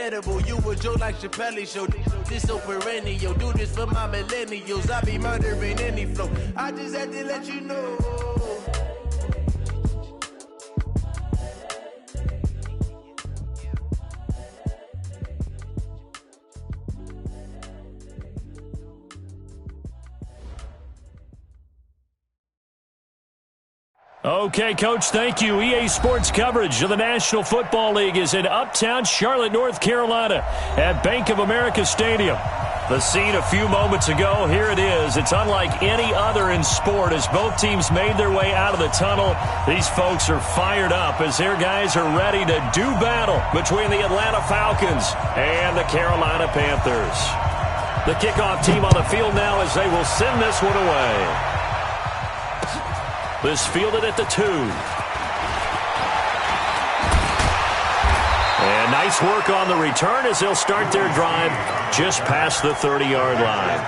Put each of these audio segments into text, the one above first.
edible. You a Joe like Chappelle show. This so perennial. Do this for my millennials. I be murdering any flow. I just had to let you know. Okay, Coach, thank you. EA Sports coverage of the National Football League is in uptown Charlotte, North Carolina at Bank of America Stadium. The scene a few moments ago, here it is. It's unlike any other in sport as both teams made their way out of the tunnel. These folks are fired up as their guys are ready to do battle between the Atlanta Falcons and the Carolina Panthers. The kickoff team on the field now as they will send this one away. This fielded at the 2. And nice work on the return as they'll start their drive just past the 30-yard line.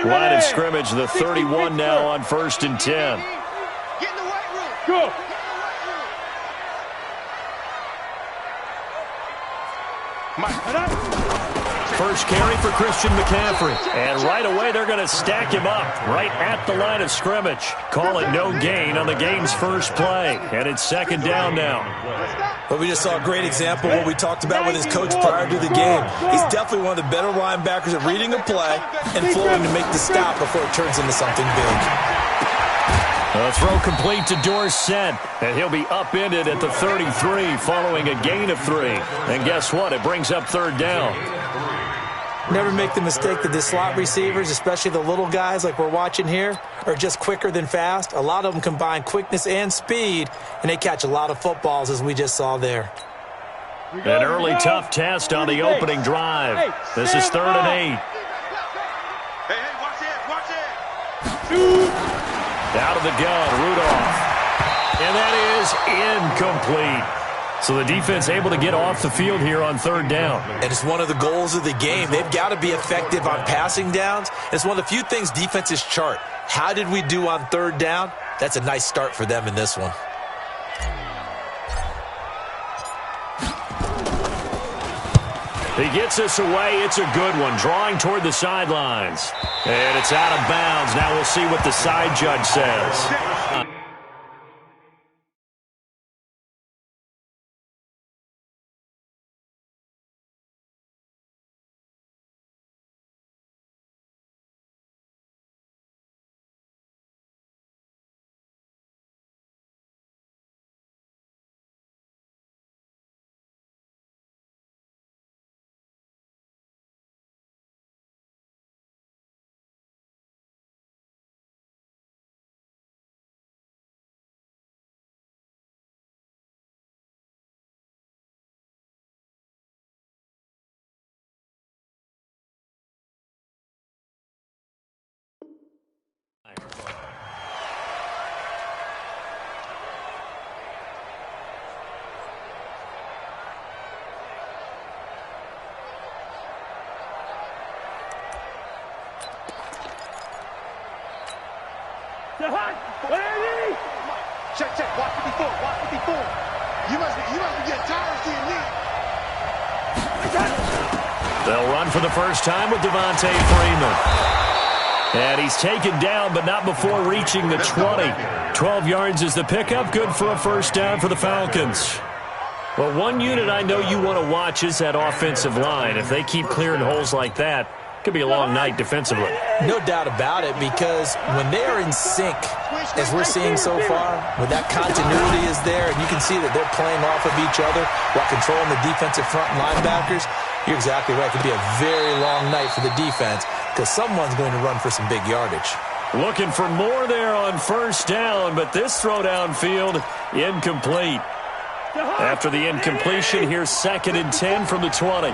Line of scrimmage, the 31 now on 1st and 10. Get in the white room. Go. First carry for Christian McCaffrey. And right away, they're going to stack him up right at the line of scrimmage. Call it no gain on the game's first play. And it's 2nd down now. Well, we just saw a great example of what we talked about with his coach prior to the game. He's definitely one of the better linebackers at reading a play and flowing to make the stop before it turns into something big. A throw complete to Dorsett, and he'll be upended at the 33 following a gain of 3. And guess what? It brings up 3rd down. Never make the mistake that the slot receivers, especially the little guys like we're watching here, are just quicker than fast. A lot of them combine quickness and speed, and they catch a lot of footballs, as we just saw there. An early tough test on the opening drive. This is 3rd and 8. Hey, watch it. Out of the gun, Rudolph. And that is incomplete. So the defense able to get off the field here on 3rd down. And it's one of the goals of the game. They've got to be effective on passing downs. It's one of the few things defenses chart. How did we do on 3rd down? That's a nice start for them in this one. He gets us away. It's a good one. Drawing toward the sidelines. And it's out of bounds. Now we'll see what the side judge says. Check. Watch 54. You must be getting tired of seeing me. They'll run for the first time with Devontae Freeman. And he's taken down, but not before reaching the 20. 12 yards is the pickup. Good for a 1st down for the Falcons. Well, one unit I know you want to watch is that offensive line. If they keep clearing holes like that, it could be a long night defensively. No doubt about it, because when they are in sync, as we're seeing so far, when that continuity is there, and you can see that they're playing off of each other while controlling the defensive front and linebackers, you're exactly right. It could be a very long night for the defense because someone's going to run for some big yardage. Looking for more there on 1st down, but this throw downfield, incomplete. After the incompletion, here's 2nd and 10 from the 20.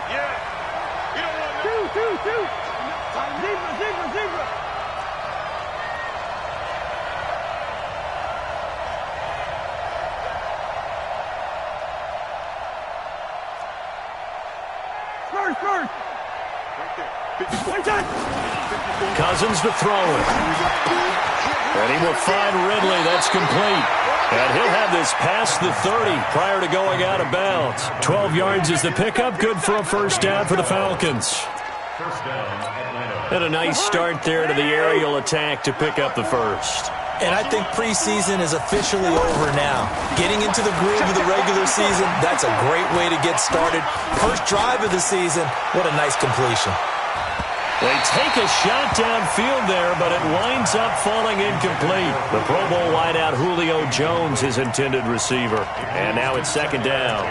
First. Right there. Cousins to throw it. And he will find Ridley. That's complete. And he'll have this past the 30 prior to going out of bounds. 12 yards is the pickup. Good for a first down for the Falcons. And a nice start there to the aerial attack to pick up the first. And I think preseason is officially over now. Getting into the groove of the regular season, that's a great way to get started. First drive of the season, what a nice completion. They take a shot downfield there, but it winds up falling incomplete. The Pro Bowl wideout Julio Jones, his intended receiver. And now it's second down.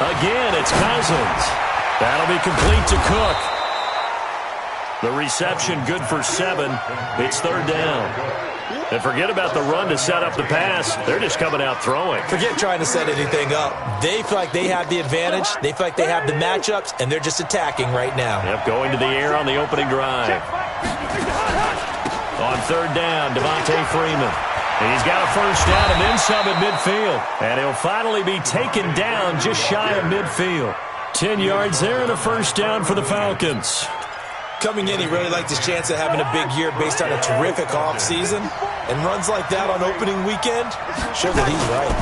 Again, it's Cousins. That'll be complete to Cook. The reception good for 7. It's third down. And forget about the run to set up the pass. They're just coming out throwing. Forget trying to set anything up. They feel like they have the advantage. They feel like they have the matchups, and they're just attacking right now. Yep, going to the air on the opening drive. On third down, Devontae Freeman. And he's got a first down and then some at midfield. And he'll finally be taken down just shy of midfield. 10 yards there and a first down for the Falcons. Coming in, he really liked his chance of having a big year based on a terrific offseason. And runs like that on opening weekend show that he's right.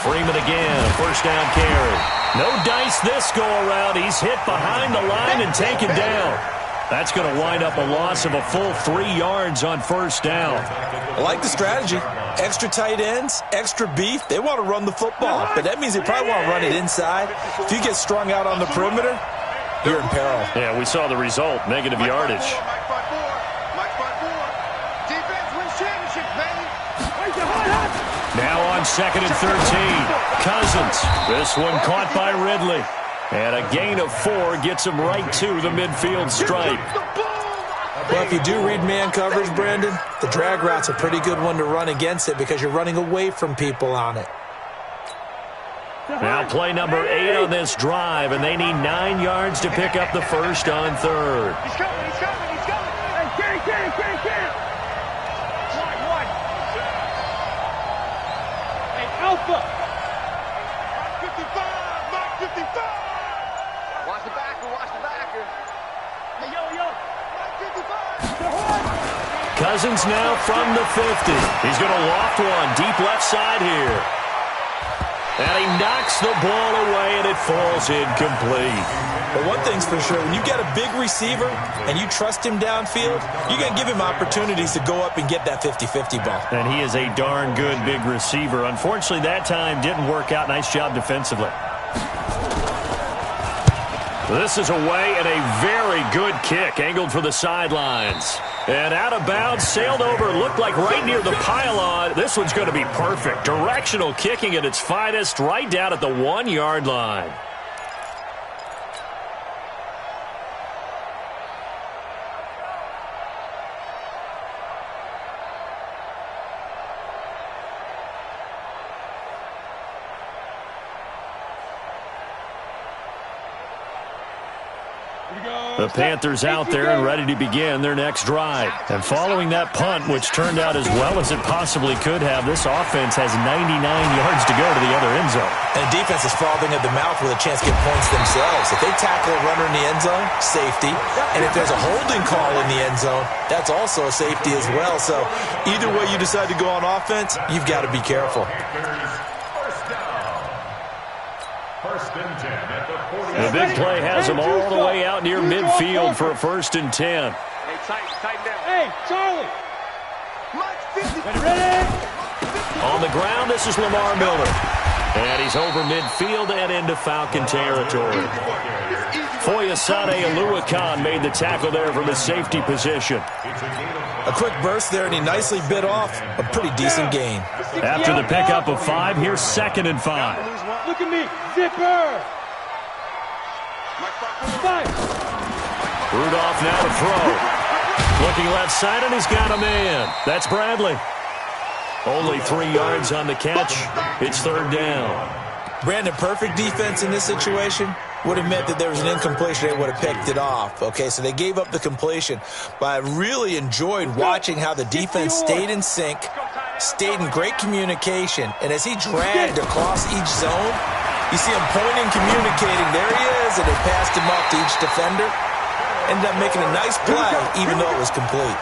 Freeman again, a first down carry. No dice this go-around. He's hit behind the line and taken down. That's going to wind up a loss of a full 3 yards on first down. I like the strategy. Extra tight ends, extra beef. They want to run the football, but that means they probably want to run it inside. If you get strung out on the perimeter, you're in peril. Yeah, we saw the result, negative yardage. Now on second and 13. Cousins. This one caught by Ridley. And a gain of 4 gets him right to the midfield stripe. Well, if you do read man coverage, Brandon, the drag route's a pretty good one to run against it because you're running away from people on it. Now play number 8 on this drive, and they need 9 yards to pick up the first on third. He's coming, he's coming, he's coming. Hey, carry. One. Hey, Alpha. Mark 55. Watch the backer. Hey, yo. Mark 55. Cousins now from the 50. He's going to loft one deep left side here. And he knocks the ball away, and it falls incomplete. But one thing's for sure, when you get a big receiver and you trust him downfield, you're going to give him opportunities to go up and get that 50-50 ball. And he is a darn good big receiver. Unfortunately, that time didn't work out. Nice job defensively. This is away, and a very good kick, angled for the sidelines. And out of bounds, sailed over, looked like right near the pylon. This one's going to be perfect. Directional kicking at its finest, right down at the 1-yard line. The Panthers out there and ready to begin their next drive. And following that punt, which turned out as well as it possibly could have, this offense has 99 yards to go to the other end zone. And the defense is frothing at the mouth with a chance to get points themselves. If they tackle a runner in the end zone, safety. And if there's a holding call in the end zone, that's also a safety as well. So either way you decide to go on offense, you've got to be careful. The big play has him all the way out near midfield for a 1st and 10. Hey, tighten down. Hey, Charlie. Ready? On the ground, this is Lamar Miller. And he's over midfield and into Falcon territory. Foyesade Oluwakan made the tackle there from his safety position. A quick burst there, and he nicely bit off a pretty decent gain. After the pickup of 5, here's 2nd and 5. Look at me. Zipper. Rudolph now to throw. Looking left side, and he's got a man. That's Bradley. Only 3 yards on the catch. It's 3rd down. Brandon, perfect defense in this situation. would have meant that there was an incompletion. They would have picked it off. Okay, so they gave up the completion. But I really enjoyed watching how the defense stayed in sync, stayed in great communication, and as he dragged across each zone, you see him pointing, communicating. There he is, and they passed him off to each defender. Ended up making a nice play, even though it was complete.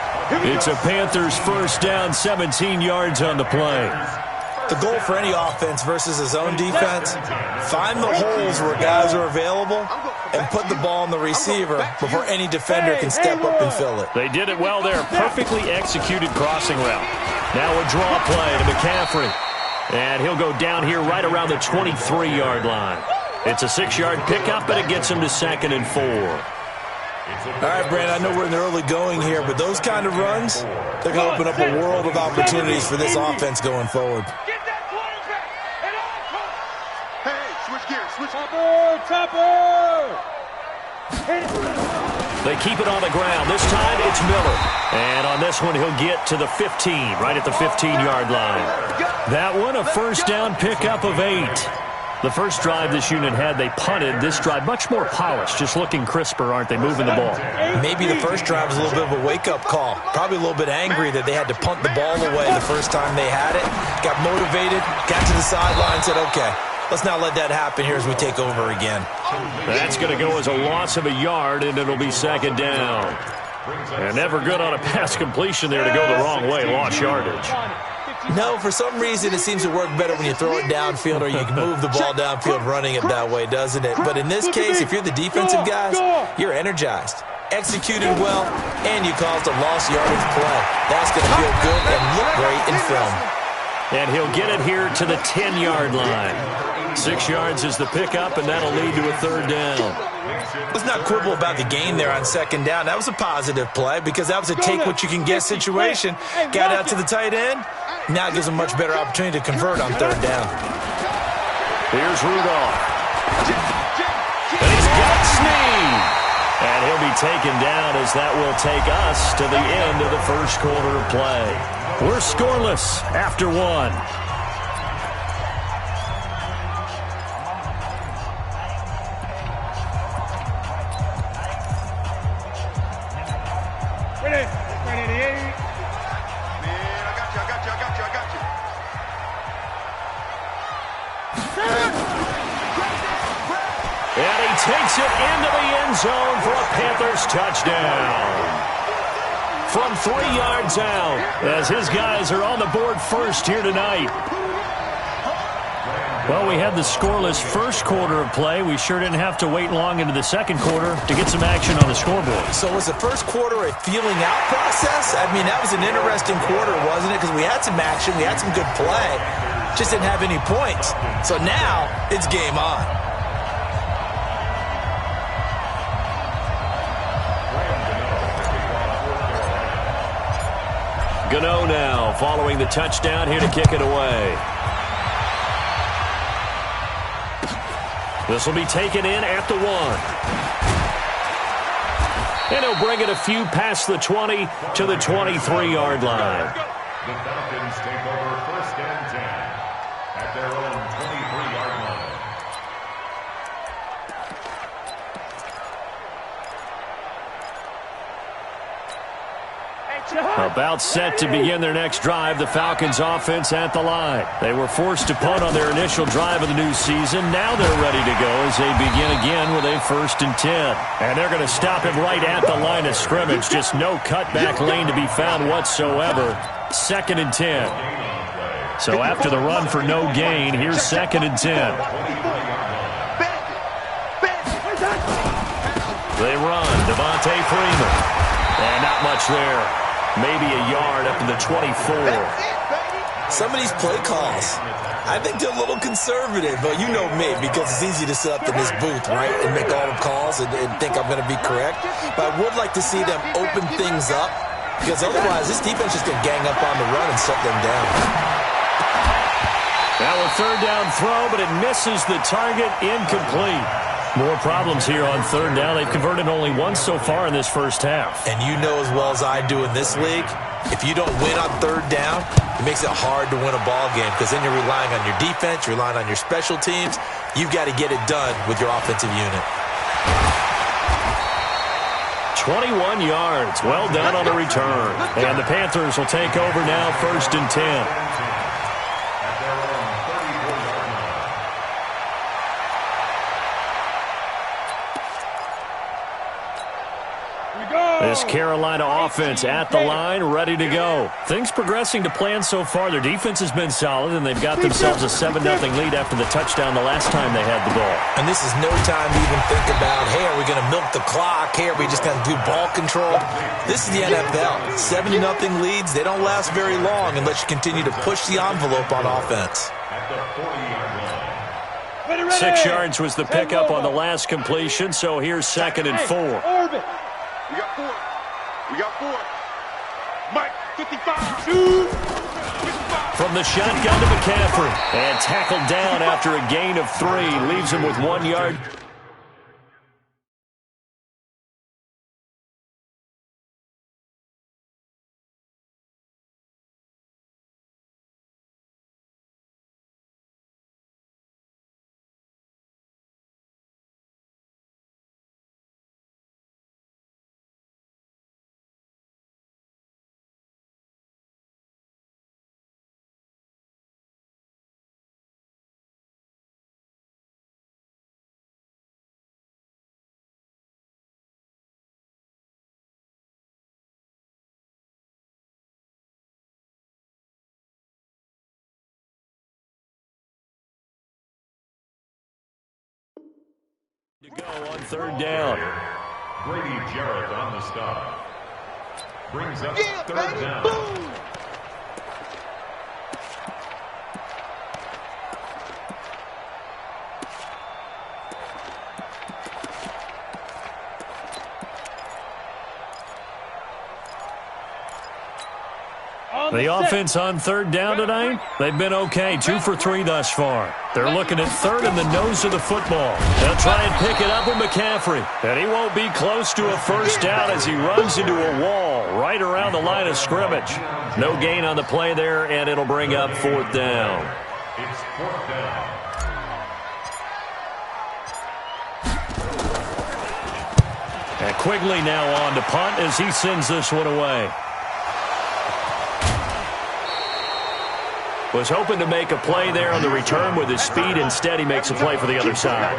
It's a Panthers first down, 17 yards on the play. The goal for any offense versus a zone defense, find the holes where guys are available and put the ball on the receiver before any defender can step up and fill it. They did it well there. Perfectly executed crossing route. Now a draw play to McCaffrey. And he'll go down here right around the 23-yard line. It's a 6-yard pickup, and it gets him to 2nd and 4. All right, Brandon, I know we're in the early going here, but those kind of runs, they're going to open up a world of opportunities for this offense going forward. Get that quarterback at all costs. Hey, switch gears, switch. They keep it on the ground. This time it's Miller. And on this one, he'll get to the 15, right at the 15-yard line. That one, a first down pickup of 8. The first drive this unit had, they punted. This drive, much more polished, just looking crisper, aren't they, moving the ball? Maybe the first drive was a little bit of a wake-up call. Probably a little bit angry that they had to punt the ball away the first time they had it. Got motivated, got to the sideline, said, okay, let's not let that happen here as we take over again. That's going to go as a loss of a yard, and it'll be 2nd down. And never good on a pass completion there to go the wrong way, lost yardage. No, for some reason it seems to work better when you throw it downfield or you can move the ball downfield running it that way, doesn't it? But in this case, if you're the defensive guys, you're energized, executed well, and you caused a lost yardage play. That's going to feel good and look great in film. And he'll get it here to the 10-yard line. 6 yards is the pickup, and that'll lead to a 3rd down. Let's not quibble about the gain there on 2nd down. That was a positive play because that was a take-what-you-can-get situation. Got out to the tight end. Now it gives them a much better opportunity to convert on 3rd down. Here's Rudolph. And he's got Snead. And he'll be taken down as that will take us to the end of the first quarter of play. We're scoreless after 1. And he takes it into the end zone for a Panthers touchdown. From 3 yards out, as his guys are on the board first here tonight. Well, we had the scoreless first quarter of play. We sure didn't have to wait long into the second quarter to get some action on the scoreboard. So was the first quarter a feeling out process? I mean, that was an interesting quarter, wasn't it? Because we had some action, we had some good play, just didn't have any points. So now it's game on. Gano now following the touchdown here to kick it away. This will be taken in at the 1. And he'll bring it a few past the 20 to the 23-yard line. The Falcons take over 1st and 10 at their own 23-yard line. About set to begin their next drive, the Falcons offense at the line. They were forced to punt on their initial drive of the new season. Now they're ready to go as they begin again with a 1st and 10. And they're going to stop him right at the line of scrimmage. Just no cutback lane to be found whatsoever. 2nd and 10. So after the run for no gain, here's 2nd and 10. They run. Devontae Freeman. And not much there. Maybe a yard up to the 24. Some of these play calls, I think they're a little conservative, but you know me, because it's easy to sit up in this booth, right, and make all the calls and think I'm going to be correct. But I would like to see them open things up, because otherwise this defense is going to gang up on the run and shut them down. Now a 3rd down throw, but it misses the target, incomplete. More problems here on 3rd down. They've converted only once so far in this first half. And you know as well as I do in this league, If you don't win on third down, it makes it hard to win a ball game because then you're relying on your defense, you're relying on your special teams. You've got to get it done with your offensive unit. 21 yards. Well done on the return. And the Panthers will take over now, 1st and 10. This Carolina offense at the line, ready to go. Things progressing to plan so far. Their defense has been solid, and they've got themselves a 7-0 lead after the touchdown the last time they had the ball. And this is no time to even think about, hey, are we going to milk the clock? Hey, are we just going to do ball control? This is the NFL. 7-0 leads, they don't last very long unless you continue to push the envelope on offense. 6 yards was the pickup on the last completion, so here's 2nd and 4. We got 4. We got 4. Mike, 55. 2. 55. From the shotgun to McCaffrey. And tackled down after a gain of 3. Leaves him with 1 yard. To go on 3rd down. Grady Jarrett on the stop. Brings up 3rd down. Boom. The offense on 3rd down tonight, they've been okay. 2 for 3 thus far. They're looking at 3rd in the nose of the football. They'll try and pick it up with McCaffrey. And he won't be close to a 1st down as he runs into a wall right around the line of scrimmage. No gain on the play there, and it'll bring up 4th down. It's 4th down. And Quigley now on to punt as he sends this one away. Was hoping to make a play there on the return with his speed. Instead, he makes a play for the other side.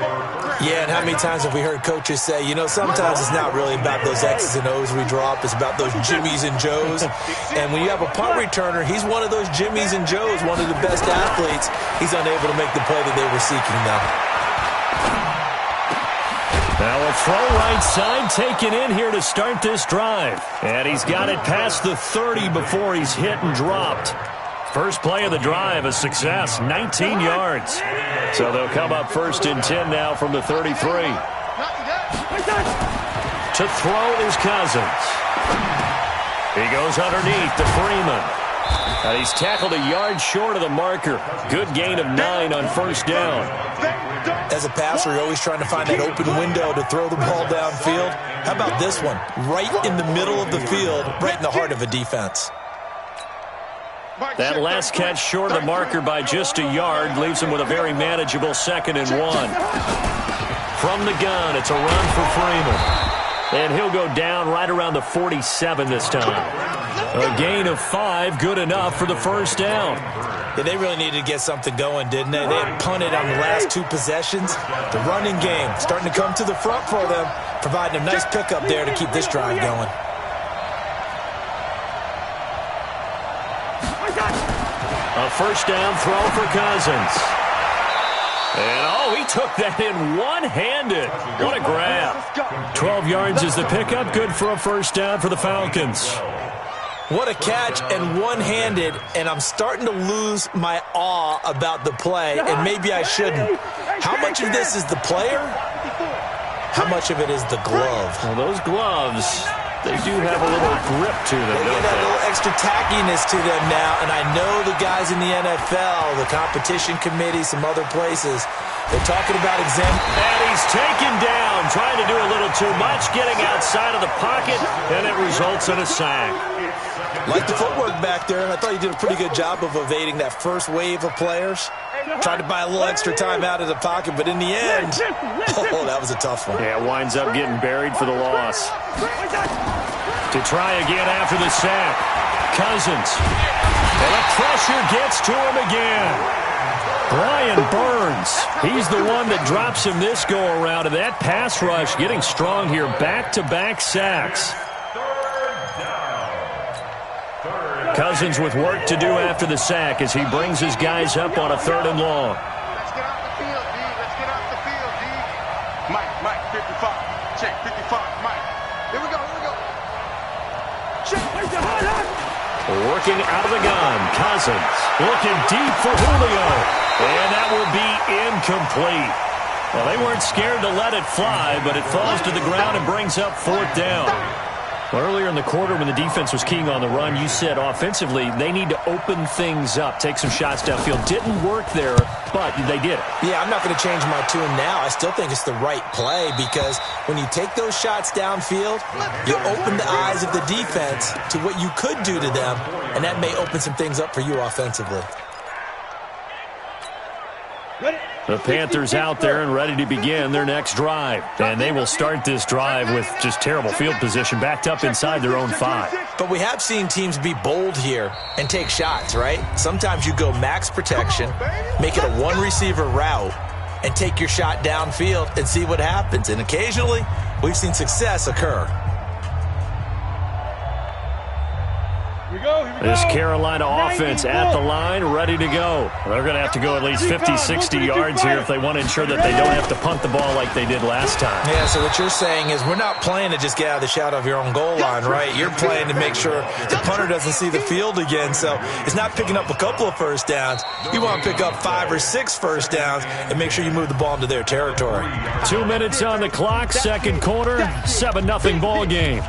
Yeah, and how many times have we heard coaches say, you know, sometimes it's not really about those X's and O's we drop. It's about those Jimmies and Joes. And when you have a punt returner, he's one of those Jimmies and Joes, one of the best athletes. He's unable to make the play that they were seeking now. Now a throw right side taken in here to start this drive. And he's got it past the 30 before he's hit and dropped. First play of the drive, a success, 19 yards. So they'll come up 1st and 10 now from the 33. To throw is Cousins. He goes underneath to Freeman. And he's tackled a yard short of the marker. Good gain of 9 on 1st down. As a passer, you're always trying to find that open window to throw the ball downfield. How about this one? Right in the middle of the field, right in the heart of a defense. That last catch short of the marker by just a yard leaves him with a very manageable 2nd and 1. From the gun, it's a run for Freeman. And he'll go down right around the 47 this time. A gain of 5, good enough for the 1st down. Yeah, they really needed to get something going, didn't they? They had punted on the last 2 possessions. The running game starting to come to the front for them, providing a nice pickup there to keep this drive going. A 1st down throw for Cousins. And, he took that in one-handed. What a grab. 12 yards is the pickup. Good for a 1st down for the Falcons. What a catch and one-handed, and I'm starting to lose my awe about the play, and maybe I shouldn't. How much of this is the player? How much of it is the glove? Well, those gloves, they do have a little grip to them, They don't get a they? little extra tackiness to them now, and I know the guys in the NFL, the competition committee, some other places, they're talking about And he's taken down, trying to do a little too much, getting outside of the pocket, and it results in a sack. Like the footwork back there. I thought he did a pretty good job of evading that first wave of players. Tried to buy a little extra time out of the pocket, but in the end, oh, that was a tough one. Yeah, winds up getting buried for the loss. To try again after the sack. Cousins. And the pressure gets to him again. Brian Burns. He's the one that drops him this go-around. And that pass rush getting strong here. Back-to-back sacks. Cousins with work to do after the sack as he brings his guys up on a 3rd and long. Let's get off the field, D. Let's get off the field, D. Mike, 55. Check, 55, Mike. Here we go. Check. Working out of the gun. Cousins looking deep for Julio. And that will be incomplete. Well, they weren't scared to let it fly, but it falls to the ground and brings up 4th down. Well, earlier in the quarter when the defense was keying on the run, you said offensively they need to open things up, take some shots downfield. Didn't work there, but they did it. Yeah, I'm not going to change my tune now. I still think it's the right play because when you take those shots downfield, you open the eyes of the defense to what you could do to them, and that may open some things up for you offensively. The Panthers out there and ready to begin their next drive. And they will start this drive with just terrible field position, backed up inside their own 5. But we have seen teams be bold here and take shots, right? Sometimes you go max protection, make it a one-receiver route, and take your shot downfield and see what happens. And occasionally, we've seen success occur. This Carolina offense at the line, ready to go. They're going to have to go at least 50, 60 yards here if they want to ensure that they don't have to punt the ball like they did last time. Yeah, so what you're saying is we're not playing to just get out of the shadow of your own goal line, right? You're playing to make sure the punter doesn't see the field again. So it's not picking up a couple of first downs. You want to pick up 5 or 6 first downs and make sure you move the ball into their territory. 2 minutes on the clock, second quarter, 7-0 ball game.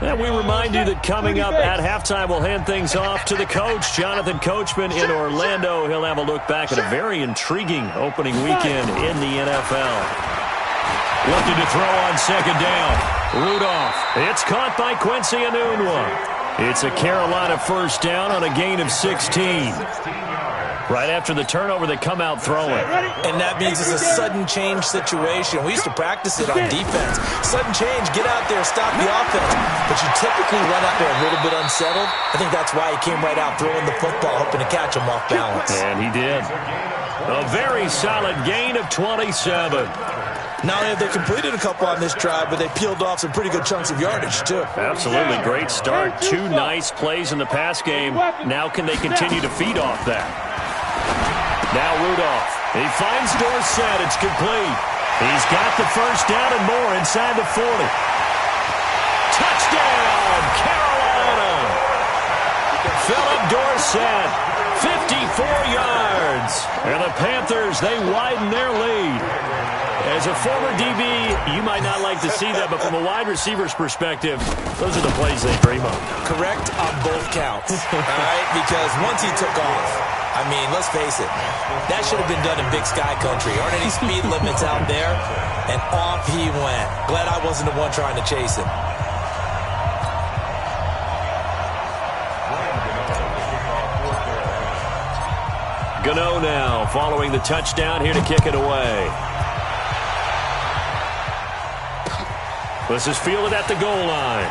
And we remind you that coming up at halftime, we'll hand things off to the coach, Jonathan Coachman in Orlando. He'll have a look back at a very intriguing opening weekend in the NFL. Looking to throw on second down. Rudolph. It's caught by Quincy Enunwa. It's a Carolina first down on a gain of 16. Right after the turnover, they come out throwing. And that means it's a sudden change situation. We used to practice it on defense. Sudden change, get out there, stop the offense. But you typically run out there a little bit unsettled. I think that's why he came right out throwing the football, hoping to catch him off balance. And he did. A very solid gain of 27. Not only have they completed a couple on this drive, but they peeled off some pretty good chunks of yardage, too. Absolutely great start. 2 nice plays in the pass game. Now can they continue to feed off that? Now Rudolph. He finds Dorsett. It's complete. He's got the first down and more inside the 40. Touchdown, Carolina! Philip Dorsett, 54 yards. And the Panthers, they widen their lead. As a former DB, you might not like to see that, but from a wide receiver's perspective, those are the plays they dream of. Correct on both counts, all right? Because once he took off, I mean, let's face it, that should have been done in Big Sky Country. Aren't any speed limits out there? And off he went. Glad I wasn't the one trying to chase him. Gano now following the touchdown here to kick it away. This is fielded at the goal line.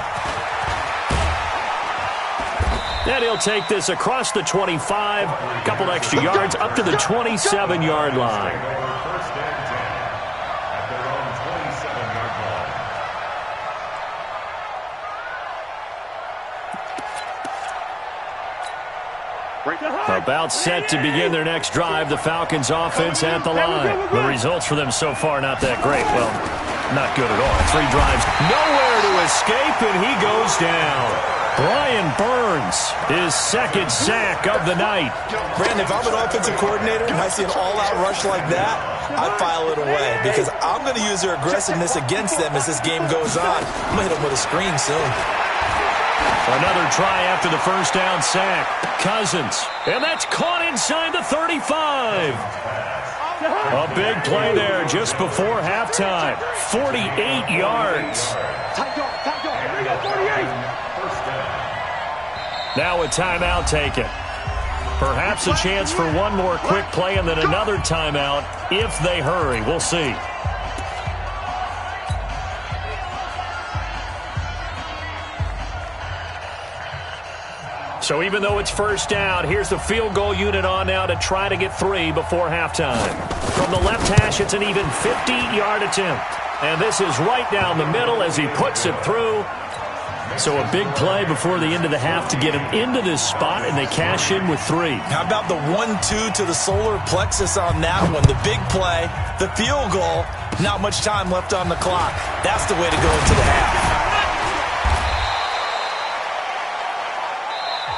And he'll take this across the 25, a couple extra yards, up to the 27-yard line. About set to begin their next drive, the Falcons offense at the line. The results for them so far not that great. Well, not good at all. 3 drives, nowhere to escape, and he goes down. Brian Burns, his second sack of the night. Brandon, if I'm an offensive coordinator and I see an all-out rush like that, I file it away because I'm going to use their aggressiveness against them as this game goes on. I'm going to hit them with a screen soon. Another try after the first down sack. Cousins, and that's caught inside the 35. A big play there just before halftime. 48 yards. Now a timeout taken. Perhaps a chance for one more quick play and then another timeout if they hurry. We'll see. So even though it's first down, here's the field goal unit on now to try to get 3 before halftime. From the left hash, it's an even 50-yard attempt. And this is right down the middle as he puts it through. So a big play before the end of the half to get him into this spot, and they cash in with 3. How about the 1-2 to the solar plexus on that one? The big play, the field goal, not much time left on the clock. That's the way to go into the half.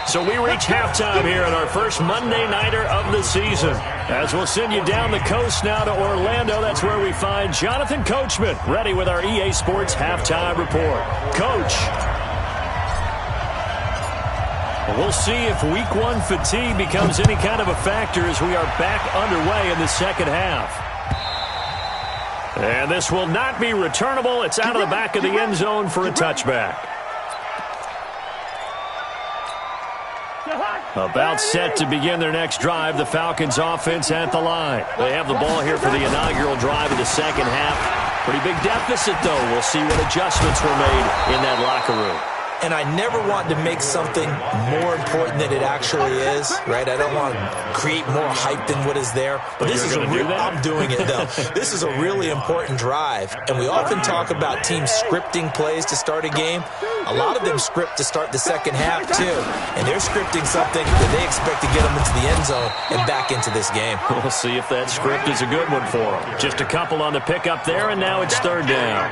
So we reach halftime here in our first Monday Nighter of the season. As we'll send you down the coast now to Orlando, that's where we find Jonathan Coachman, ready with our EA Sports Halftime Report. Coach. We'll see if Week 1 fatigue becomes any kind of a factor as we are back underway in the second half. And this will not be returnable. It's out of the back of the end zone for a touchback. About set to begin their next drive, the Falcons offense at the line. They have the ball here for the inaugural drive of the second half. Pretty big deficit, though. We'll see what adjustments were made in that locker room. And I never want to make something more important than it actually is, right? I don't want to create more hype than what is there. But this is I'm doing it, though. This is a really important drive. And we often talk about teams scripting plays to start a game. A lot of them script to start the second half, too. And they're scripting something that they expect to get them into the end zone and back into this game. We'll see if that script is a good one for them. Just a couple on the pickup there, and now it's third down.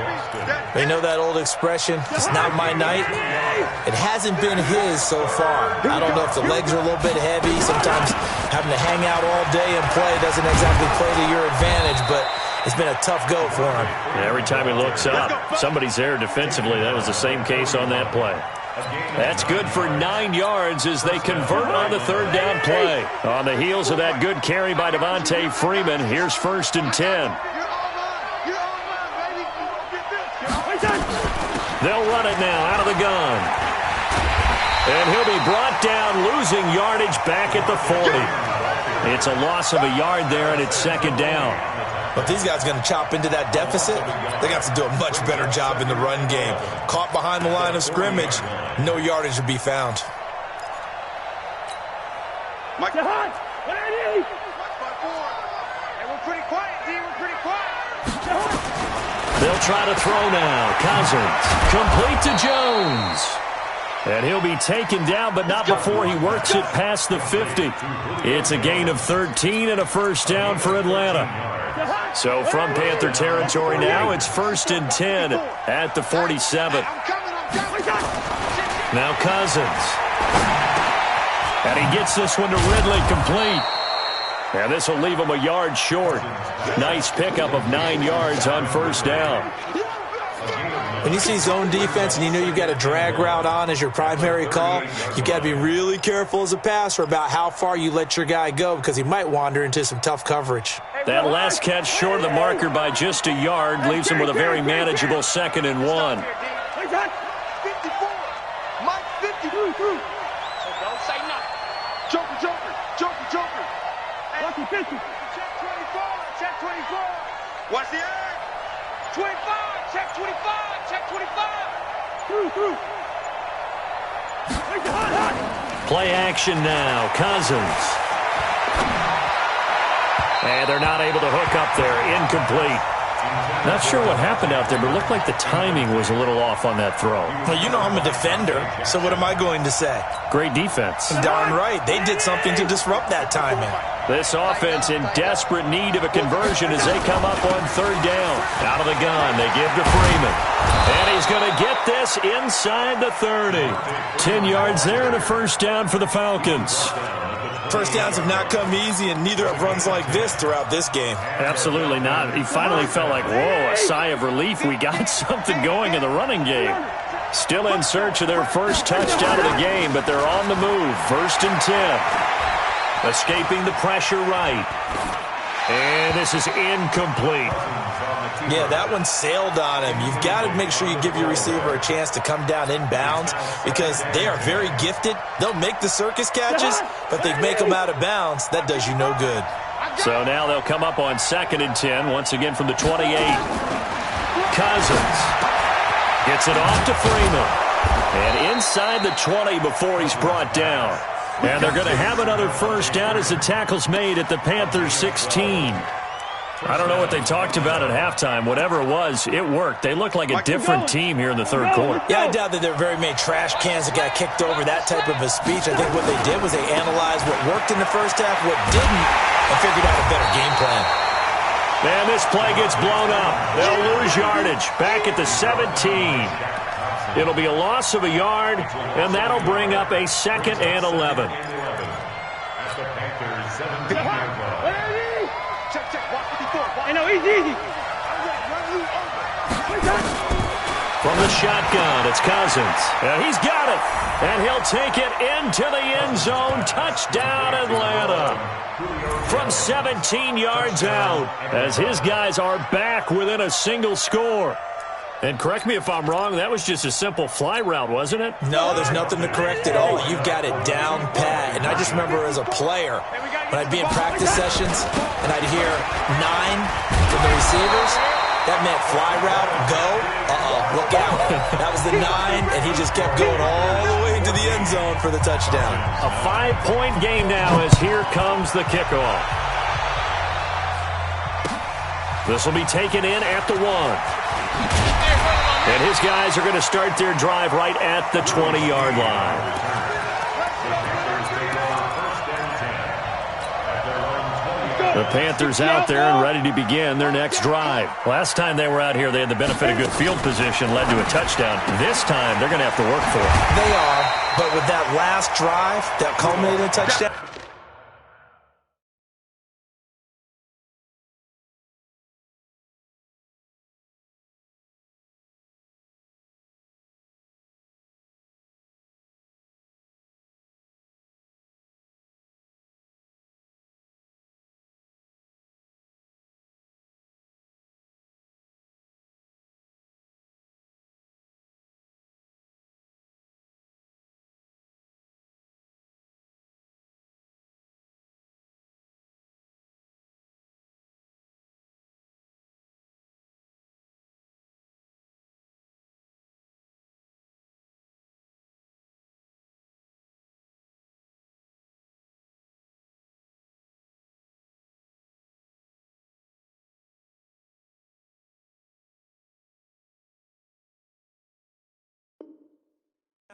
You know that old expression, it's not my night? It hasn't been his so far. I don't know if the legs are a little bit heavy. Sometimes having to hang out all day and play doesn't exactly play to your advantage, but it's been a tough go for him. Every time he looks up, somebody's there defensively. That was the same case on that play. That's good for 9 yards as they convert on the third down play. On the heels of that good carry by Devontae Freeman, here's 1st and 10. They'll run it now out of the gun. And he'll be brought down, losing yardage back at the 40. It's a loss of a yard there, and it's second down. But these guys are going to chop into that deficit. They got to do a much better job in the run game. Caught behind the line of scrimmage, no yardage to be found. Mike. Hey, we're pretty quiet, D. We're pretty quiet. They'll try to throw now. Cousins, complete to Jones. And he'll be taken down, but not before he works it past the 50. It's a gain of 13 and a first down for Atlanta. So from Panther territory now, it's 1st and 10 at the 47. Now Cousins. And he gets this one to Ridley, complete. And this will leave him a yard short. Nice pickup of 9 yards on first down. When you see zone defense and you know you've got a drag route on as your primary call, you've got to be really careful as a passer about how far you let your guy go because he might wander into some tough coverage. That last catch short of the marker by just a yard leaves him with a very manageable 2nd and 1. 54. Mike 50. Don't say nothing. Joker. Check 24. Check 24. Watch the egg. 25. Check 25. Check 25. Play action now. Cousins. And they're not able to hook up there. Incomplete. Not sure what happened out there, but it looked like the timing was a little off on that throw. Well, you know I'm a defender, so what am I going to say? Great defense. Darn right. They did something to disrupt that timing. This offense in desperate need of a conversion as they come up on third down. Out of the gun, they give to Freeman. And he's going to get this inside the 30. 10 yards there and a first down for the Falcons. First downs have not come easy, and neither have runs like this throughout this game. Absolutely not. He finally felt like, whoa, a sigh of relief. We got something going in the running game. Still in search of their first touchdown of the game, but they're on the move. 1st and 10. Escaping the pressure right. And this is incomplete. Yeah, that one sailed on him. You've got to make sure you give your receiver a chance to come down inbounds because they are very gifted. They'll make the circus catches, but they make them out of bounds. That does you no good. So now they'll come up on 2nd and 10, once again from the 28. Cousins gets it off to Freeman. And inside the 20 before he's brought down. And they're going to have another first down as the tackle's made at the Panthers 16. I don't know what they talked about at halftime. Whatever it was, it worked. They look like a different team here in the third quarter. Yeah, I doubt that there are very many trash cans that got kicked over, that type of a speech. I think what they did was they analyzed what worked in the first half, what didn't, and figured out a better game plan. And this play gets blown up. They'll lose yardage back at the 17. It'll be a loss of a yard, and that'll bring up a 2nd and 11. From the shotgun, it's Cousins. And he's got it. And he'll take it into the end zone. Touchdown, Atlanta. From 17 yards out, as his guys are back within a single score. And correct me if I'm wrong, that was just a simple fly route, wasn't it? No, there's nothing to correct at all. You've got it down pat. And I just remember as a player, when I'd be in practice sessions and I'd hear 9 from the receivers, that meant fly route, go, look out. That was the 9, and he just kept going all the way into the end zone for the touchdown. A 5-point game now as here comes the kickoff. This will be taken in at the 1. And his guys are going to start their drive right at the 20-yard line. The Panthers out there and ready to begin their next drive. Last time they were out here, they had the benefit of good field position, led to a touchdown. This time, they're going to have to work for it. They are, but with that last drive that culminated in a touchdown,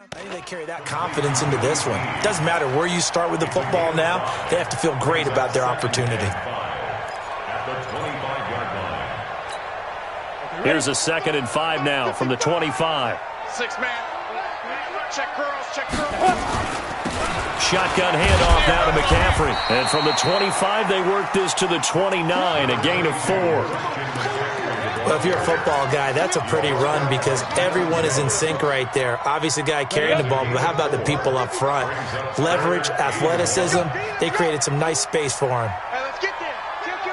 I think they carry that confidence into this one. It doesn't matter where you start with the football now. They have to feel great about their opportunity. Here's a 2nd and 5 now from the 25. 6-man. Check girls, check girls. Shotgun handoff now to McCaffrey. And from the 25, they work this to the 29, a gain of 4. Well, if you're a football guy, that's a pretty run because everyone is in sync right there. Obviously, the guy carrying the ball, but how about the people up front? Leverage, athleticism, they created some nice space for him. Hey, let's get there.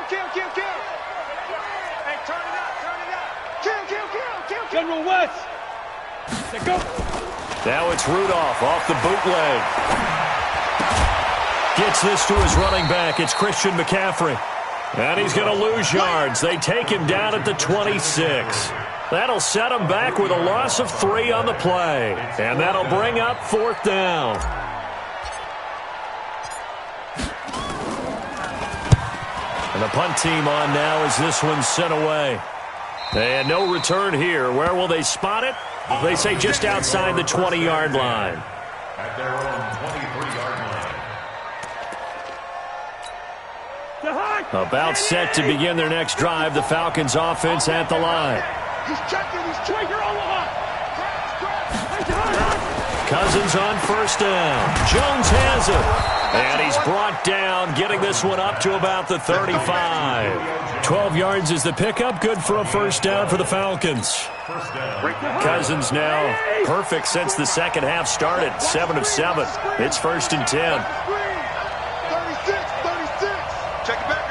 Kill. Hey, turn it up. Kill. General West. Let's go. Now it's Rudolph off the bootleg. Gets this to his running back. It's Christian McCaffrey. And he's going to lose yards. They take him down at the 26. That'll set him back with a loss of 3 on the play. And that'll bring up 4th down. And the punt team on now as this one's sent away. And no return here. Where will they spot it? They say just outside the 20-yard line. At their own 23-yard line. About set to begin their next drive. The Falcons offense at the line. He's checking. Cousins on first down. Jones has it. And he's brought down, getting this one up to about the 35. 12 yards is the pickup. Good for a first down for the Falcons. Cousins now perfect since the second half started. 7 of 7. It's 1st and 10. 36. Check it back.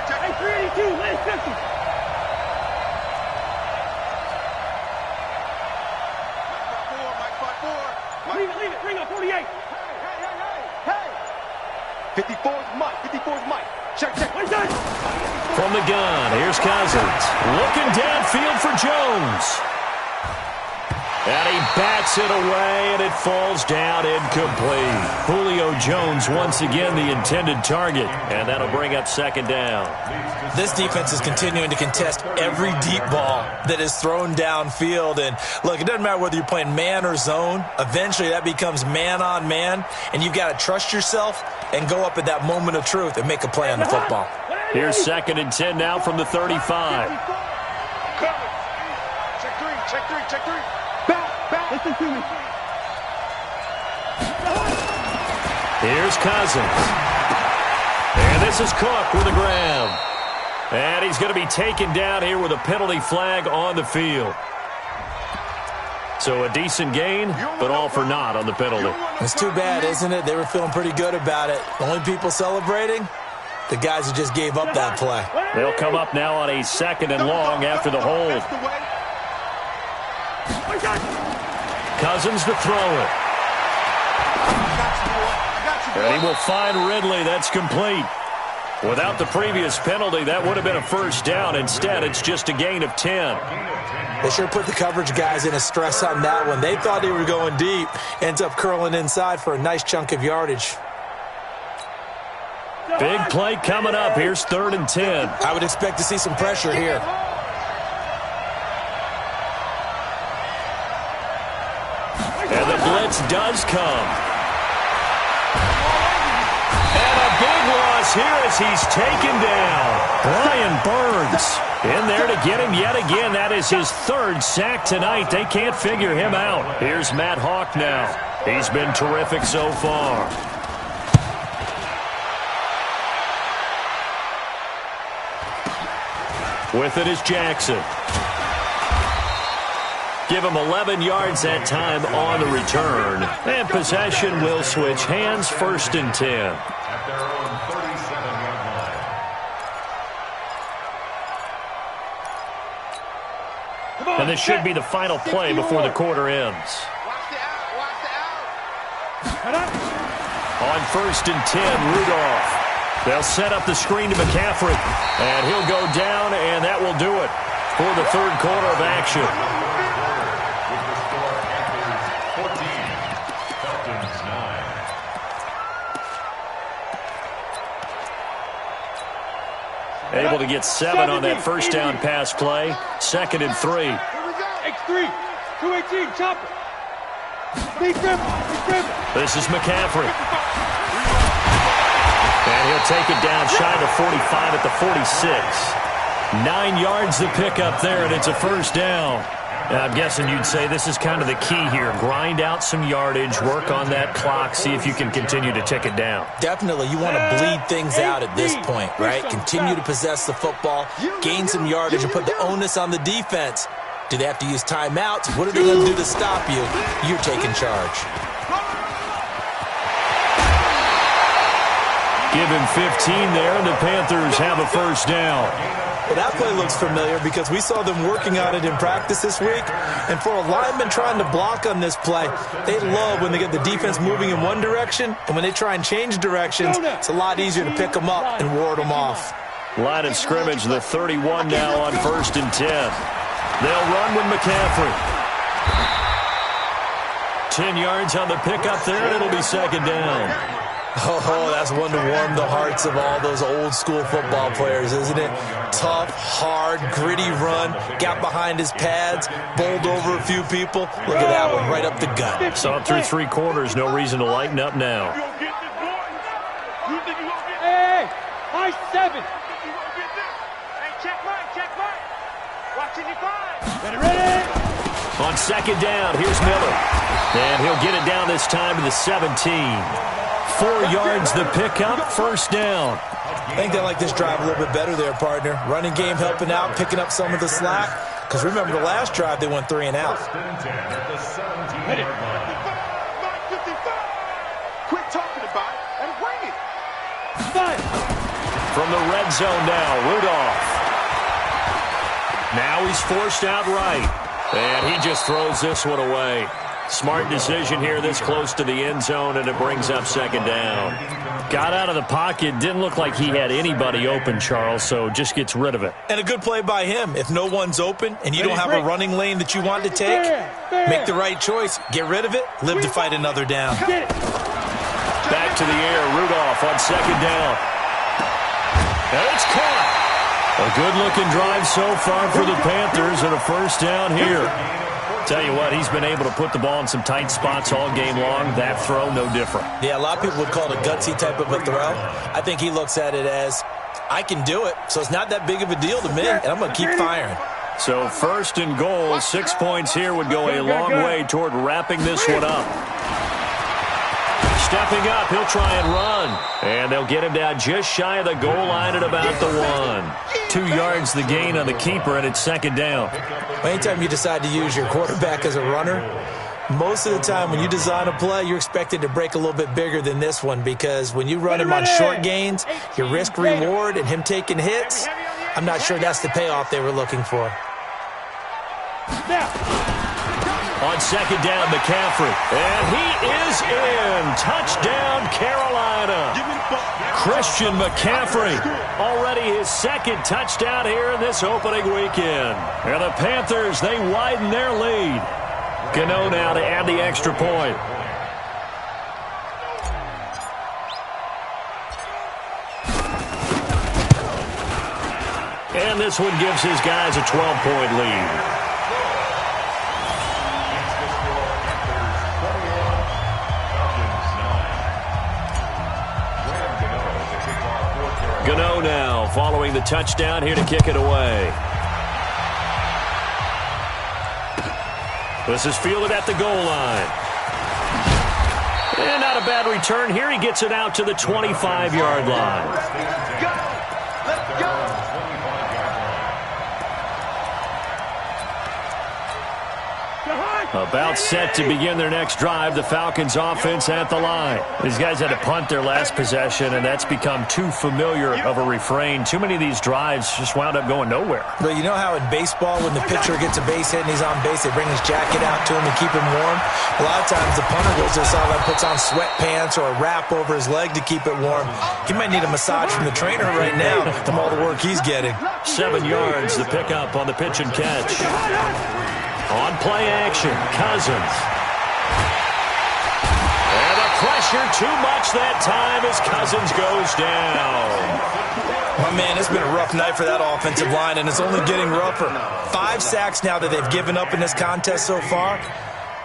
Leave it. Bring up 48. Hey. 54's Mike. 54's Mike. Check. From the gun, here's Cousins. Looking downfield for Jones. And he bats it away, and it falls down incomplete. Julio Jones once again the intended target, and that'll bring up second down. This defense is continuing to contest every deep ball that is thrown downfield. And, look, it doesn't matter whether you're playing man or zone. Eventually that becomes man on man, and you've got to trust yourself and go up at that moment of truth and make a play on the football. Here's 2nd and 10 now from the 35. Check three. Back. Listen to me. Here's Cousins. And this is Cook with a grab. And he's going to be taken down here with a penalty flag on the field. So a decent gain, but all for naught on the penalty. It's too bad, isn't it? They were feeling pretty good about it. The only people celebrating, the guys who just gave up that play. They'll come up now on a 2nd and long after the hold. Cousins to throw it. And he will find Ridley. That's complete. Without the previous penalty, that would have been a first down. Instead, it's just a gain of 10. They sure put the coverage guys in a stress on that one. They thought they were going deep. Ends up curling inside for a nice chunk of yardage. Big play coming up. Here's 3rd and 10. I would expect to see some pressure here. And the blitz does come. And a big loss here as he's taken down. Brian Burns in there to get him yet again. That is his 3rd sack tonight. They can't figure him out. Here's Matt Hawk now. He's been terrific so far. With it is Jackson. Give him 11 yards that time on the return. And possession will switch hands, 1st and 10. At their own 37-yard line. And this should be the final play before the quarter ends. Watch the out. On 1st and 10, Rudolph. They'll set up the screen to McCaffrey. And he'll go down, and that will do it for the 3rd quarter of action. With the score, Panthers 14, Falcons 9. Able to get 7 on that first down pass play. 2nd and 3. X3, 218, chopper. Big dribble. This is McCaffrey. And he'll take it down shy of the 45 at the 46. 9 yards to pick up there, and it's a first down. I'm guessing you'd say this is kind of the key here. Grind out some yardage, work on that clock, see if you can continue to tick it down. Definitely, you want to bleed things out at this point, right? Continue to possess the football, gain some yardage, and put the onus on the defense. Do they have to use timeouts? What are they going to do to stop you? You're taking charge. Give him 15 there, and the Panthers have a first down. Well, that play looks familiar because we saw them working on it in practice this week. And for a lineman trying to block on this play, they love when they get the defense moving in one direction. And when they try and change directions, it's a lot easier to pick them up and ward them off. Line of scrimmage, the 31 now on 1st and 10. They'll run with McCaffrey. 10 yards on the pickup there, and it'll be 2nd down. Oh, that's one to warm the hearts of all those old school football players, isn't it? Tough, hard, gritty run, got behind his pads, bowled over a few people. Look at that one, right up the gut. Saw it through 3 quarters, no reason to lighten up now. Hey, high 7. Hey, check Mike. Watching you five. Ready. On 2nd down, here's Miller. And he'll get it down this time to the 17. 4 yards the pickup, first down. I think they like this drive a little bit better there, partner. Running game helping out, picking up some of the slack. Because remember, the last drive, they went 3 and out. Quit talking about it and bring it. From the red zone now, Rudolph. Now he's forced out right. And he just throws this one away. Smart decision here this close to the end zone, and it brings up second down. Got out of the pocket. Didn't look like he had anybody open, Charles, so just gets rid of it. And a good play by him. If no one's open and you don't have a running lane that you want to take, make the right choice. Get rid of it. Live to fight another down. Back to the air. Rudolph on second down. And it's caught. A good-looking drive so far for the Panthers and a first down here. Tell you what, he's been able to put the ball in some tight spots all game long. That throw, no different. Yeah, a lot of people would call it a gutsy type of a throw. I think he looks at it as, I can do it, so it's not that big of a deal to me, and I'm going to keep firing. So first and goal, 6 points here would go a long way toward wrapping this one up. Stepping up, he'll try and run. And they'll get him down just shy of the goal line at about the 1. 2 yards the gain on the keeper, and it's second down. Anytime you decide to use your quarterback as a runner, most of the time when you design a play, you're expected to break a little bit bigger than this one, because when you run him on short gains, your risk-reward and him taking hits, I'm not sure that's the payoff they were looking for. On second down, McCaffrey. And he is in. Touchdown, Carolina. Christian McCaffrey. Already his second touchdown here in this opening weekend. And the Panthers, they widen their lead. Gano now to add the extra point. And this one gives his guys a 12-point lead. Gano now following the touchdown here to kick it away. This is fielded at the goal line. And not a bad return here. He gets it out to the 25-yard line. Let's go. About set to begin their next drive. The Falcons offense at the line. These guys had to punt their last possession, and that's become too familiar of a refrain. Too many of these drives just wound up going nowhere. But you know how in baseball, when the pitcher gets a base hit and he's on base, they bring his jacket out to him and keep him warm? A lot of times the punter goes to the sideline, puts on sweatpants or a wrap over his leg to keep it warm. He might need a massage from the trainer right now from all the work he's getting. 7 yards, the pickup on the pitch and catch. On play action, Cousins. And the pressure too much that time as Cousins goes down. My man, it's been a rough night for that offensive line, and it's only getting rougher. 5 sacks now that they've given up in this contest so far.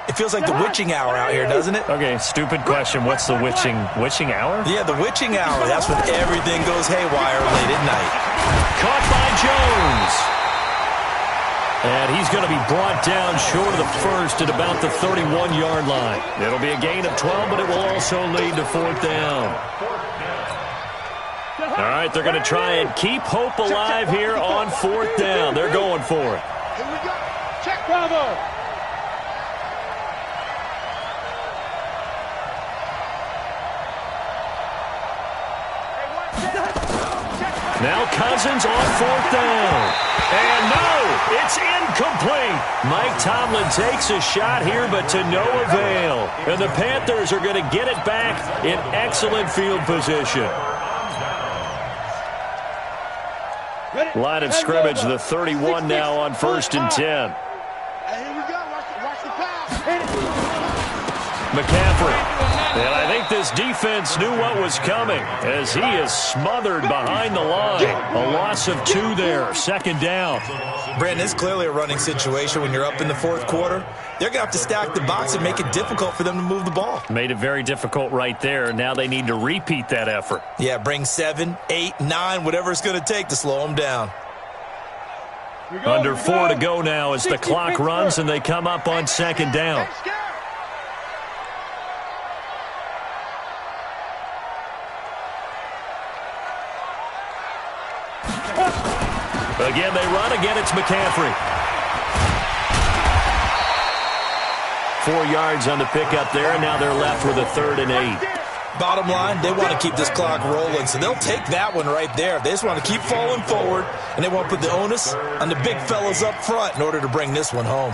It feels like the witching hour out here, doesn't it? Okay, stupid question. What's the witching hour? Yeah, the witching hour. That's when everything goes haywire late at night. Caught by Jones. And he's going to be brought down short of the first at about the 31-yard line. It'll be a gain of 12, but it will also lead to fourth down. All right, they're going to try and keep hope alive here on fourth down. They're going for it. Here we go. Check, Bravo. Now Cousins on fourth down. And no, it's incomplete. Mike Tomlin takes a shot here, but to no avail. And the Panthers are going to get it back in excellent field position. Line of scrimmage, the 31 now on 1st and 10. Here we go. Watch the pass. McCaffrey. And I think this defense knew what was coming as he is smothered behind the line. A loss of 2 there. Second down. Brandon, it's clearly a running situation when you're up in the fourth quarter. They're going to have to stack the box and make it difficult for them to move the ball. Made it very difficult right there. Now they need to repeat that effort. Yeah, bring 7, 8, 9, whatever it's going to take to slow them down. Under 4 to go now as the clock runs and they come up on second down. Again, they run. Again, it's McCaffrey. 4 yards on the pickup there, and now they're left with a 3rd and 8. Bottom line, they want to keep this clock rolling, so they'll take that one right there. They just want to keep falling forward, and they want to put the onus on the big fellas up front in order to bring this one home.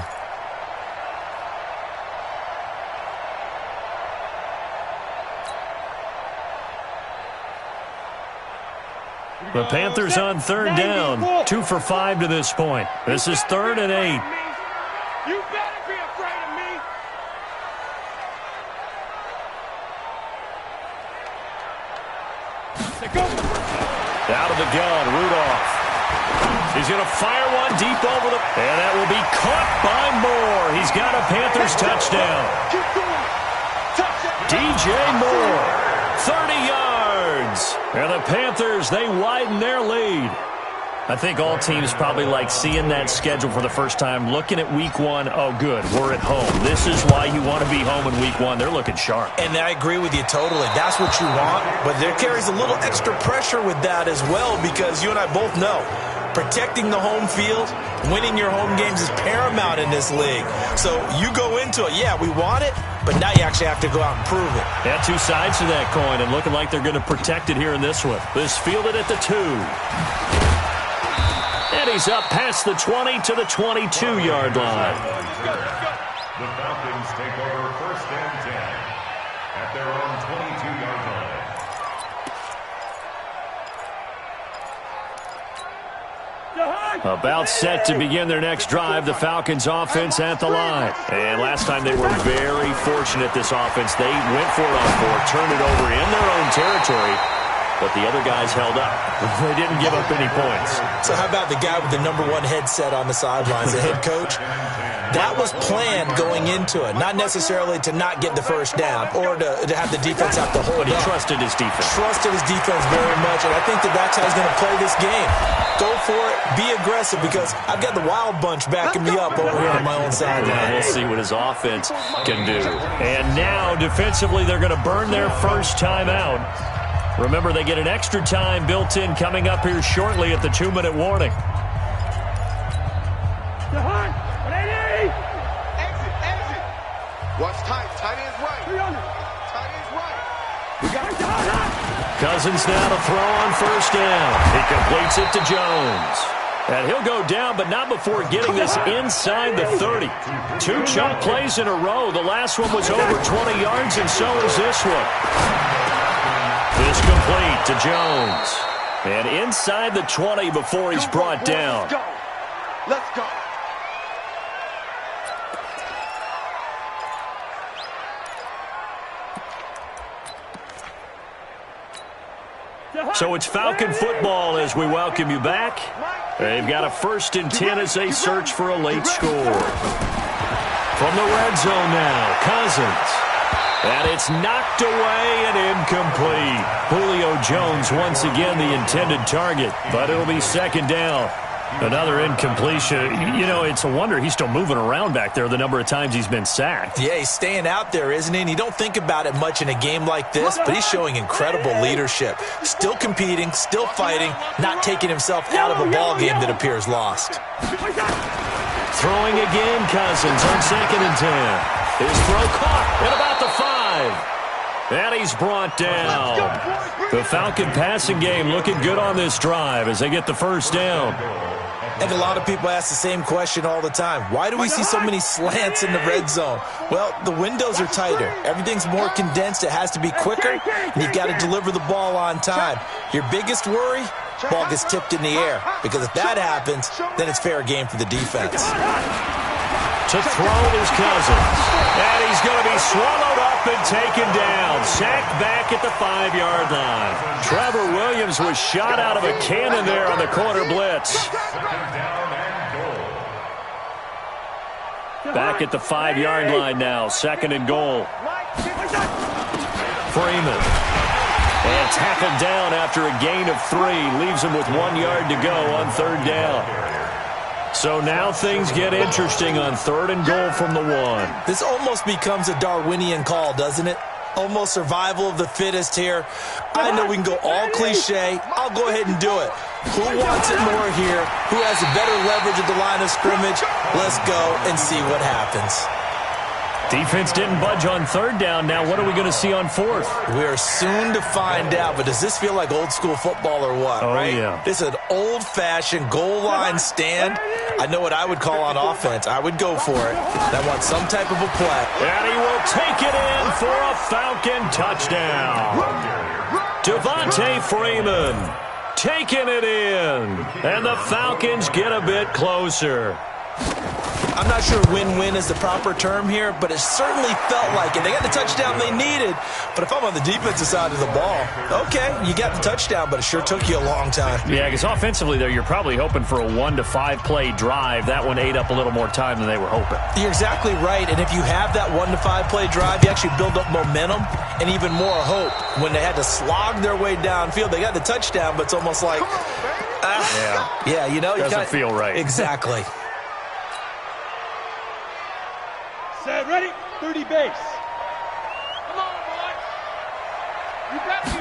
The Panthers on third down, 2 for 5 to this point. This is 3rd and 8. You better be afraid of me. Out of the gun, Rudolph. He's going to fire one deep over the... And that will be caught by Moore. He's got a Panthers touchdown. DJ Moore, 30 yards. And the Panthers, they widen their lead. I think all teams probably like seeing that schedule for the first time, looking at week 1. Oh, good, we're at home. This is why you want to be home in week 1. They're looking sharp. And I agree with you totally. That's what you want. But there carries a little extra pressure with that as well, because you and I both know protecting the home field, winning your home games is paramount in this league. So you go into it, yeah, we want it, but now you actually have to go out and prove it. Yeah, 2 sides to that coin, and looking like they're going to protect it here in this one. This fielded at the 2. And he's up past the 20 to the 22-yard line. The Falcons take over 1st and 10 at their own 22-yard line. About set to begin their next drive, the Falcons offense at the line. And last time they were very fortunate, this offense. They went for it on 4, turned it over in their own territory, but the other guys held up. They didn't give up any points. So how about the guy with the #1 headset on the sidelines, the head coach? That was planned going into it, not necessarily to not get the first down or to have the defense have to hold But he up. trusted his defense. Trusted his defense very much, and I think that's how he's going to play this game. Go for it, be aggressive, because I've got the wild bunch backing me up over here on my own sideline. We'll see what his offense can do. And now, defensively, they're going to burn their first time out. Remember, they get an extra time built in coming up here shortly at the 2-minute warning. Exit. Watch tight. Tight end's right. 300. Tight end's right. We got it. Cousins now to throw on first down. He completes it to Jones. And he'll go down, but not before getting this inside the 30. 2 chunk plays in a row. The last one was over 20 yards, and so is this one. This complete to Jones. And inside the 20 before he's brought down. Let's go. So it's Falcon football as we welcome you back. They've got a 1st and 10 as they search for a late score. From the red zone now, Cousins. And it's knocked away and incomplete. Julio Jones once again the intended target, but it'll be 2nd down. Another incompletion. You know, it's a wonder he's still moving around back there the number of times he's been sacked. Yeah, he's staying out there, isn't he? And you don't think about it much in a game like this, but he's showing incredible leadership. Still competing, still fighting, not taking himself out of a ball game that appears lost. Throwing again, Cousins on 2nd and 10. His throw caught at about the 5. And he's brought down. The Falcon passing game looking good on this drive as they get the first down. And a lot of people ask the same question all the time. Why do we see so many slants in the red zone? Well, the windows are tighter. Everything's more condensed. It has to be quicker, and you've got to deliver the ball on time. Your biggest worry? Ball gets tipped in the air, because if that happens, then it's fair game for the defense. To throw is Cousins. And he's going to be swallowed up and taken down. Sacked back at the 5-yard line. Trevor Williams was shot out of a cannon there on the corner blitz. Back at the 5-yard line now. 2nd and goal. Freeman. And tackled down after a gain of 3. Leaves him with 1 yard to go on 3rd down. So now things get interesting on 3rd and goal from the 1. This almost becomes a Darwinian call, doesn't it? Almost survival of the fittest here. I know we can go all cliche. I'll go ahead and do it. Who wants it more here? Who has a better leverage at the line of scrimmage? Let's go and see what happens. Defense didn't budge on 3rd down. Now what are we going to see on 4th? We are soon to find out, but does this feel like old school football or what, right? Yeah. This is an old-fashioned goal line stand. I know what I would call on offense. I would go for it. I want some type of a play. And he will take it in for a Falcon touchdown. Devontae Freeman. taking it in. And the Falcons get a bit closer. I'm not sure win-win is the proper term here, but it certainly felt like it. They got the touchdown they needed, but if I'm on the defensive side of the ball, okay, you got the touchdown, but it sure took you a long time. Yeah, because offensively there, you're probably hoping for a 1 to 5 play drive. That one ate up a little more time than they were hoping. You're exactly right, and if you have that 1 to 5 play drive, you actually build up momentum and even more hope. When they had to slog their way downfield, they got the touchdown, but it's almost like, yeah, you know, doesn't feel right. Exactly. Set, ready? 30 base. Come on, boys. You got me.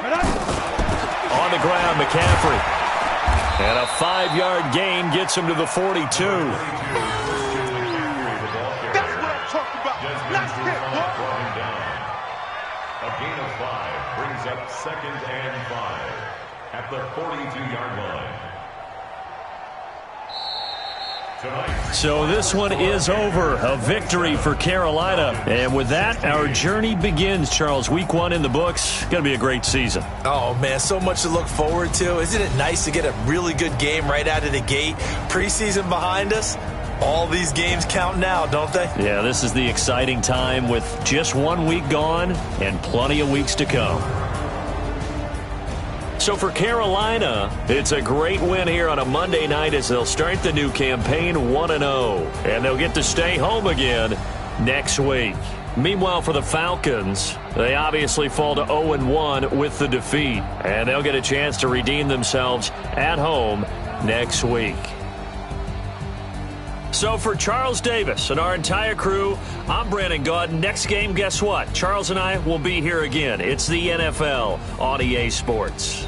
On the ground, McCaffrey. And a 5-yard gain gets him to the 42. That's what I'm talking about. Nice hit, boy. A gain of 5 brings up 2nd and 5 at the 42-yard line. So this one is over. A victory for Carolina. And with that, our journey begins, Charles. Week 1 in the books. Going to be a great season. Oh, man, so much to look forward to. Isn't it nice to get a really good game right out of the gate? Preseason behind us. All these games count now, don't they? Yeah, this is the exciting time with just 1 week gone and plenty of weeks to come. So for Carolina, it's a great win here on a Monday night as they'll start the new campaign 1-0. And they'll get to stay home again next week. Meanwhile, for the Falcons, they obviously fall to 0-1 with the defeat. And they'll get a chance to redeem themselves at home next week. So for Charles Davis and our entire crew, I'm Brandon Gaudin. Next game, guess what? Charles and I will be here again. It's the NFL on EA Sports.